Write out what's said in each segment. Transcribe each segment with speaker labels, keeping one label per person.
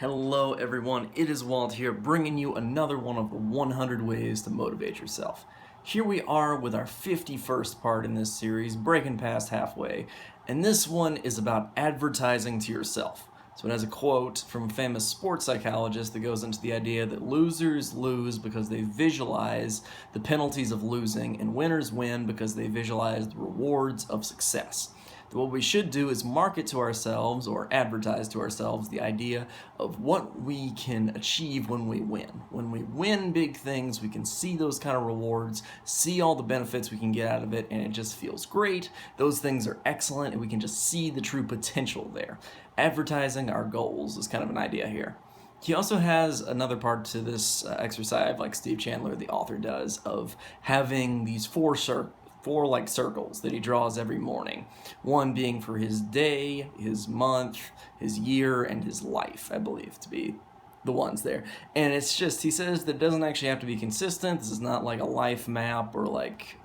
Speaker 1: Hello everyone, it is Walt here bringing you another one of the 100 ways to motivate yourself. Here we are with our 51st part in this series, breaking past halfway, and this one is about advertising to yourself. So it has a quote from a famous sports psychologist that goes into the idea that losers lose because they visualize the penalties of losing, and winners win because they visualize the rewards of success. What we should do is market to ourselves or advertise to ourselves the idea of what we can achieve when we win. When we win big things, we can see those kind of rewards, see all the benefits we can get out of it, and it just feels great. Those things are excellent, and we can just see the true potential there. Advertising our goals is kind of an idea here. He also has another part to this exercise, like Steve Chandler, the author, does, of having these four circles that he draws every morning. One being for his day, his month, his year, and his life, I believe to be the ones there. And it's just, he says that it doesn't actually have to be consistent. This is not like a life map or like,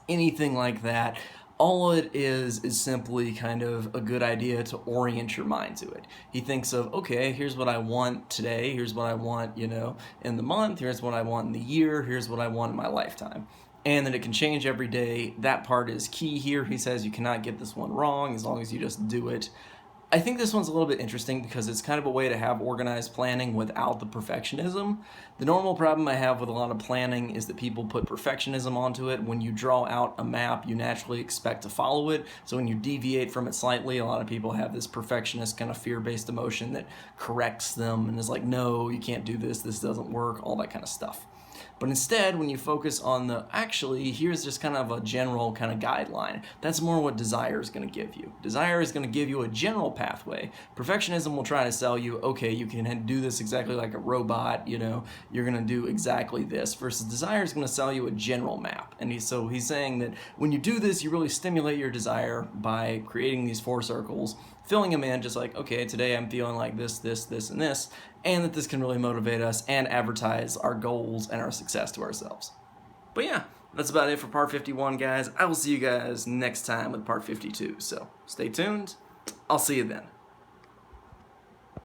Speaker 1: anything like that. All it is simply kind of a good idea to orient your mind to it. He thinks of, okay, here's what I want today, here's what I want, in the month, here's what I want in the year, here's what I want in my lifetime. And that it can change every day. That part is key here. He says you cannot get this one wrong as long as you just do it. I think this one's a little bit interesting because it's kind of a way to have organized planning without the perfectionism. The normal problem I have with a lot of planning is that people put perfectionism onto it. When you draw out a map, you naturally expect to follow it. So when you deviate from it slightly, a lot of people have this perfectionist kind of fear-based emotion that corrects them and is like, no, you can't do this, this doesn't work, all that kind of stuff. But instead, when you focus on here's just kind of a general kind of guideline. That's more what desire is going to give you. Desire is going to give you a general pathway. Perfectionism will try to sell you, okay, you can do this exactly like a robot, you're going to do exactly this, versus desire is going to sell you a general map. And he's saying that when you do this, you really stimulate your desire by creating these four circles, filling them in just like, okay, today I'm feeling like this, this, this, and this, and that this can really motivate us and advertise our goals and our success to ourselves. But yeah, that's about it for part 51, guys. I will see you guys next time with part 52. So stay tuned. I'll see you then.